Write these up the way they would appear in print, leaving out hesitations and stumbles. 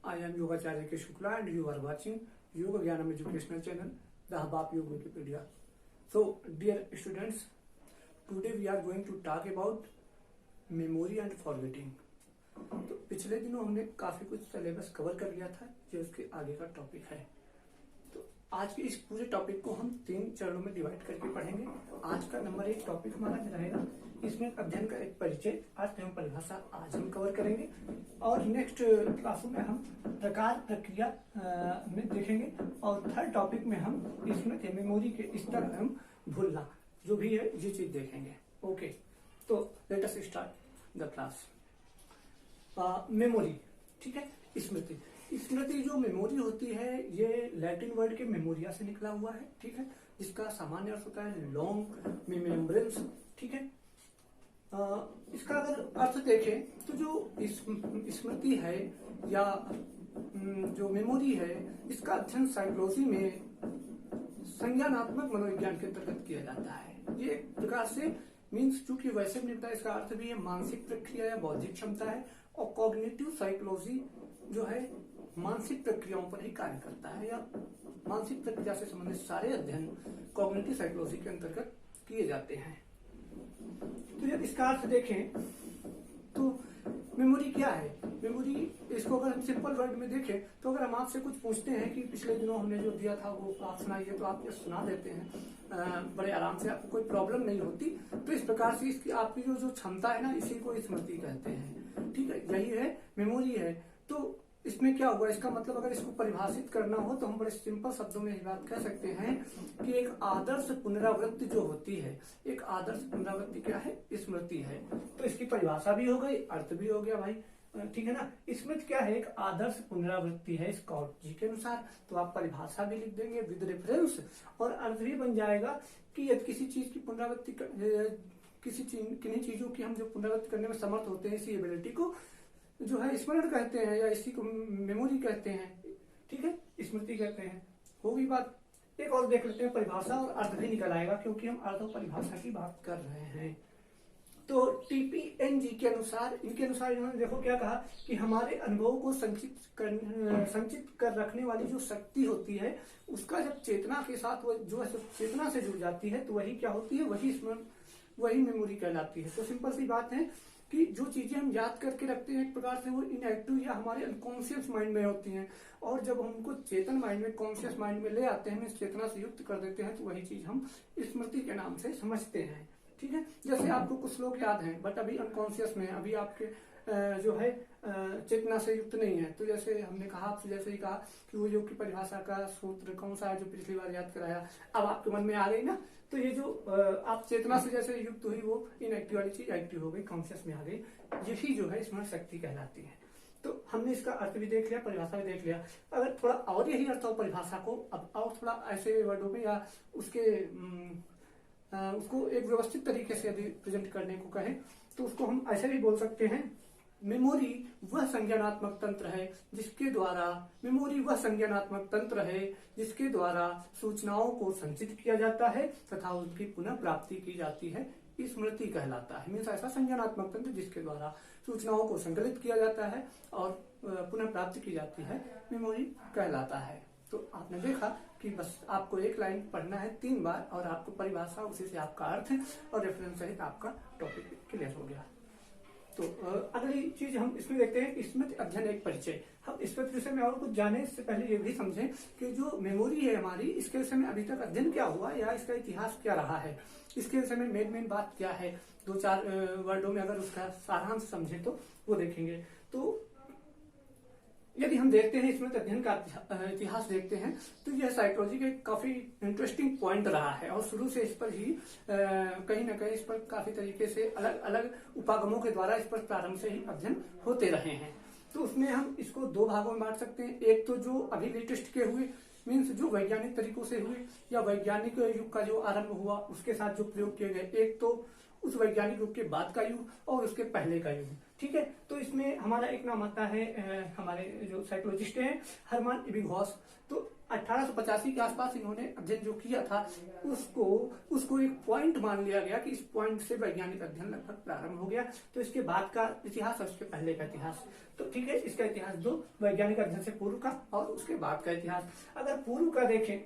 I am Yogacharya K. Shukla and you are watching Yoga Gyanam educational channel, the Hub of Yoga Wikipedia. So, dear students, today we are going to talk about memory and forgetting. तो पिछले दिनों हमने काफी कुछ syllabus cover कर लिया था जो उसके आगे का टॉपिक है। तो आज के इस पूरे टॉपिक को हम 3 चरणों में डिवाइड करके पढ़ेंगे। आज का नंबर 1 टॉपिक हमारा रहेगा, इसमें अध्ययन का एक परिचय, अर्थ एवं परिभाषा आज हम कवर करेंगे और नेक्स्ट क्लासों में हम प्रकार प्रक्रिया में देखेंगे और थर्ड टॉपिक में हम इसमें मेमोरी के स्तर एवं भूलना जो भी है ये चीज देखेंगे। ओके, तो let us start the class. Memory, ठीक है। स्मृति जो मेमोरी होती है ये लैटिन वर्ड के मेमोरिया से निकला हुआ है, ठीक है, जिसका सामान्य अर्थ होता है लॉन्ग रिमेम्बरेंस, ठीक है। इसका अगर अर्थ देखें तो जो स्मृति है या जो मेमोरी है, इसका अध्ययन साइकोलॉजी में संज्ञानात्मक मनोविज्ञान के अंतर्गत किया जाता है। ये एक प्रकार से मीन्स चूंकि वैसे भी निकलता है, इसका अर्थ भी है मानसिक प्रक्रिया या बौद्धिक क्षमता है और कॉग्निटिव साइकोलॉजी जो है मानसिक प्रक्रियाओं पर ही कार्य करता है या मानसिक प्रक्रिया से संबंधित सारे अध्ययन कॉग्निटिव साइकोलॉजी के अंतर्गत किए जाते हैं। तो जब इसका अर्थ देखें तो मेमोरी क्या है? मेमोरी, इसको अगर हम सिंपल वर्ड में देखें तो अगर हम आपसे कुछ पूछते हैं कि पिछले दिनों हमने जो दिया था वो आप सुनाइए, तो आप ये सुना देते हैं बड़े आराम से, आपको कोई प्रॉब्लम नहीं होती। तो इस प्रकार से इसकी आपकी जो क्षमता है ना, इसी को स्मृति कहते हैं, ठीक है। यही है मेमोरी है। तो इसमें क्या हुआ, इसका मतलब अगर इसको परिभाषित करना हो तो हम बड़े सिंपल शब्दों में ये बात कह सकते हैं कि एक आदर्श पुनरावृत्ति जो होती है, एक आदर्श पुनरावृत्ति क्या है? स्मृति है। तो इसकी परिभाषा भी हो गई, अर्थ भी हो गया भाई, ठीक है ना। स्मृति क्या है? एक आदर्श पुनरावृत्ति है स्कॉट जी के अनुसार। तो आप परिभाषा भी लिख देंगे विद रेफरेंस और अर्थ भी बन जाएगा कि यदि किसी चीज की पुनरावृत्ति, किन्हीं चीजों की हम जो पुनरावृत्ति करने में समर्थ होते हैं, इसी एबिलिटी को जो है स्मरण कहते हैं या इसी को मेमोरी कहते हैं, ठीक है, स्मृति कहते हैं। होगी बात। एक और देख लेते हैं, परिभाषा और अर्थ भी निकल आएगा क्योंकि हम अर्थ और परिभाषा की बात कर रहे हैं। तो टीपीएनजी के अनुसार, इनके अनुसार इन्होंने देखो क्या कहा कि हमारे अनुभव को संचित कर रखने वाली जो शक्ति होती है, उसका जब चेतना के साथ वो जो है चेतना से जुड़ जाती है तो वही क्या होती है? वही स्मरण, वही मेमोरी कहलाती है। तो सिंपल सी बात है कि जो चीजें हम याद करके रखते हैं एक प्रकार से वो इनएक्टिव या हमारे अनकॉन्शियस माइंड में होती हैं, और जब हम उनको चेतन माइंड में, कॉन्शियस माइंड में ले आते हैं, इस चेतना से युक्त कर देते हैं, तो वही चीज हम स्मृति के नाम से समझते हैं, ठीक है। जैसे आपको कुछ लोग याद हैं बट अभी अनकॉन्शियस में, अभी आपके जो है चेतना से युक्त नहीं है। तो जैसे हमने कहा आपसे, जैसे ही कहा कि वो योग की परिभाषा का सूत्र कौन सा है जो पिछली बार याद कराया, अब आपके मन में आ गई ना, तो ये जो आप चेतना से जैसे युक्त हुई वो इनएक्टिव वाली चीज एक्टिव हो गई, कॉन्शियस में आ गई, यही जो है स्मरण शक्ति कहलाती है। तो हमने इसका अर्थ भी देख लिया, परिभाषा भी देख लिया। अगर थोड़ा और यही अर्थ हो परिभाषा को अब और थोड़ा ऐसे वर्डों में या उसको एक व्यवस्थित तरीके से यदि प्रेजेंट करने को कहें तो उसको हम ऐसे भी बोल सकते हैं, मेमोरी वह संज्ञानात्मक तंत्र है जिसके द्वारा, मेमोरी वह संज्ञानात्मक तंत्र है जिसके द्वारा सूचनाओं को संचित किया जाता है तथा उनकी पुनः प्राप्ति की जाती है, स्मृति कहलाता है। मीन्स ऐसा संज्ञानात्मक तंत्र जिसके द्वारा सूचनाओं को संकलित किया जाता है और पुनः प्राप्ति की जाती है, मेमोरी कहलाता है। तो आपने देखा कि बस आपको एक लाइन पढ़ना है 3 बार और आपको परिभाषा, उसी से आपका अर्थ और रेफरेंस सहित आपका टॉपिक क्लियर हो गया। तो अगली चीज हम इसमें देखते हैं, स्मृति अध्ययन एक परिचय। हम स्मृति विषय में और कुछ जाने से पहले ये भी समझें कि जो मेमोरी है हमारी, इसके विषय में अभी तक अध्ययन क्या हुआ या इसका इतिहास क्या रहा है, इसके विषय में मेन बात क्या है, 2-4 वर्डों में अगर उसका सारांश समझे तो वो देखेंगे। तो यदि हम देखते हैं स्मृति अध्ययन का इतिहास देखते हैं तो यह साइकोलॉजी का काफी इंटरेस्टिंग पॉइंट रहा है और शुरू से इस पर ही कहीं ना कहीं इस पर काफी तरीके से अलग अलग उपागमों के द्वारा इस पर प्रारंभ से ही अध्ययन होते रहे हैं। तो उसमें हम इसको 2 भागों में बांट सकते हैं। एक तो जो अभी लेटेस्ट के हुए, मीन्स जो वैज्ञानिक तरीकों से हुए या वैज्ञानिक युग का जो आरंभ हुआ उसके साथ जो प्रयोग किए गए, एक तो उस वैज्ञानिक युग के बाद का युग और उसके पहले का युग, ठीक है। तो इसमें हमारा एक नाम आता है, हमारे जो साइकोलॉजिस्ट हैं हरमान इबिंगहॉस। तो 1885 के आसपास इन्होंने अध्ययन जो किया था उसको एक पॉइंट मान लिया गया कि इस पॉइंट से वैज्ञानिक अध्ययन लगभग प्रारंभ हो गया। तो इसके बाद का इतिहास और उसके पहले का इतिहास, तो ठीक है, इसका इतिहास दो, वैज्ञानिक अध्ययन से पूर्व का और उसके बाद का इतिहास। अगर पूर्व का देखें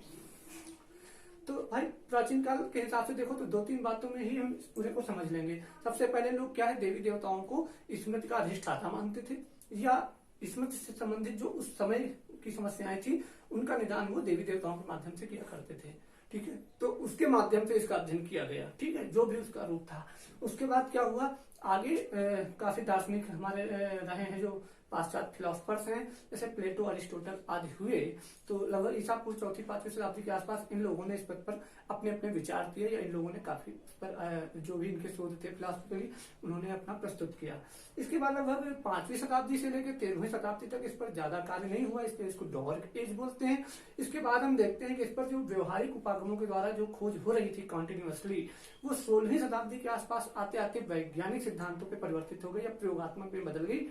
तो भाई प्राचीन काल के हिसाब से देखो तो 2-3 बातों में ही हम पूरे को समझ लेंगे। सबसे पहले लोग क्या है, देवी देवताओं को स्मृति का अधिष्ठाता मानते थे, या स्मृति से संबंधित जो उस समय की समस्याएं थी उनका निदान वो देवी देवताओं के माध्यम से किया करते थे। ठीक है, तो उसके माध्यम से इसका अध्ययन किया गया। ठीक है, जो भी उसका रूप था। उसके बाद क्या हुआ, आगे काफी दार्शनिक हमारे रहे हैं जो पाश्चात्य फिलोसफर्स हैं, जैसे प्लेटो, अरिस्टोटल आदि हुए। तो लगभग ईसा पूर्व 4वीं-5वीं शताब्दी के आसपास इन लोगों ने इस पद पर अपने अपने विचार दिए, या इन लोगों ने काफी इस पर जो भी इनके शोध थे फिलोसफिकली उन्होंने अपना प्रस्तुत किया। इसके बाद लगभग 5वीं शताब्दी से लेकर 13वीं शताब्दी तक इस पर ज्यादा कार्य नहीं हुआ, इसलिए इसको डॉर्क एज बोलते हैं। इसके बाद हम देखते हैं कि इस पर जो व्यवहारिक उपागमों के द्वारा जो खोज हो रही थी कॉन्टिन्यूअसली, वो 16वीं शताब्दी के आसपास आते आते वैज्ञानिक सिद्धांतों पर परिवर्तित हो गई या प्रयोगात्मक में बदल गई,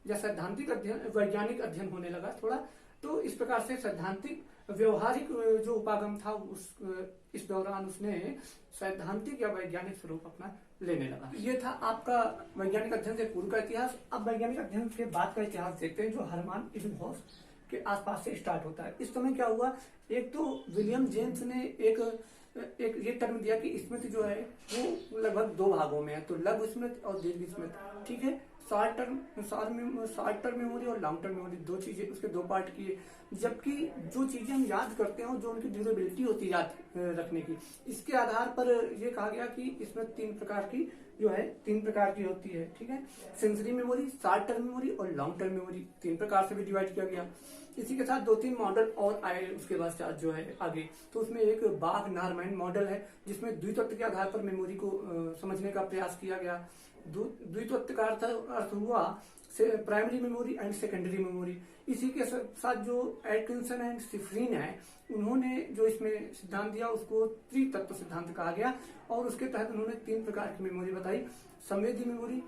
या सैद्धांतिक अध्ययन, वैज्ञानिक अध्ययन होने लगा थोड़ा। तो इस प्रकार से सैद्धांतिक व्यवहारिक जो उपागम था इस दौरान उसने सैद्धांतिक या वैज्ञानिक स्वरूप अपना लेने लगा। ये था आपका वैज्ञानिक अध्ययन से पूर्व का इतिहास। अब वैज्ञानिक अध्ययन के बाद का इतिहास देखते हैं, जो हरमान इबिंगहॉस के आसपास से स्टार्ट होता है। इस समय क्या हुआ, एक तो विलियम जेम्स ने एक ये टर्म दिया कि स्मृति जो है वो लगभग 2 भागों में है, तो लघु स्मृति और दीर्घ स्मृति। ठीक है, शॉर्ट टर्म मेमोरी और लॉन्ग टर्म मेमोरी, 2 चीजें, उसके 2 पार्ट किए। जबकि जो चीजें हम याद करते हैं और जो उनकी ड्यूरेबिलिटी होती है याद रखने की, इसके आधार पर ये कहा गया कि इसमें 3 प्रकार की जो है 3 प्रकार की होती है। ठीक है, sensory memory, short term memory और लॉन्ग टर्म मेमोरी, 3 प्रकार से भी डिवाइड किया गया। इसी के साथ 2-3 मॉडल और आए उसके बाद जो है आगे। तो उसमें एक बाघ नारमैन मॉडल है, जिसमें द्वितत्व के आधार पर मेमोरी को समझने का प्रयास किया गया। द्वितत्व का अर्थ हुआ primary memory and secondary memory. इसी के साथ जो एटकिंसन एंड शिफरिन है, उन्होंने जो इसमें सिद्धांत दिया उसको त्रितत्व सिद्धांत कहा गया, और उसके तहत उन्होंने 3 प्रकार की मेमोरी बताई, संवेदी मेमोरी,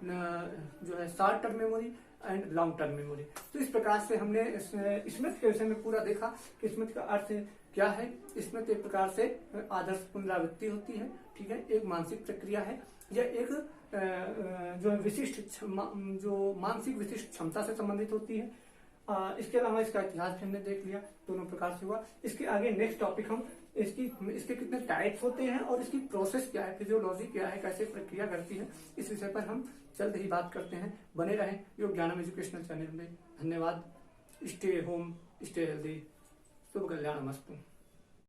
जो है short term memory and long term memory. तो इस प्रकार से हमने स्मृति के विषय में पूरा देखा कि स्मृति का अर्थ क्या है। स्मृति एक प्रकार से आदर्श पुनरावृत्ति होती है। ठीक है, एक मानसिक प्रक्रिया है, यह एक जो विशिष्ट जो मानसिक विशिष्ट क्षमता से संबंधित होती है। इसके अलावा इसका इतिहास भी हमने देख लिया, दोनों प्रकार से हुआ। इसके आगे नेक्स्ट टॉपिक हम इसके कितने टाइप्स होते हैं और इसकी प्रोसेस क्या है, फिजियोलॉजी क्या है, कैसे प्रक्रिया करती है, इस विषय पर हम जल्द ही बात करते हैं। बने रहें योग ज्ञानम एजुकेशनल चैनल में। धन्यवाद। स्टे होम, स्टे हेल्दी, शुभ कल्याणमस्तु।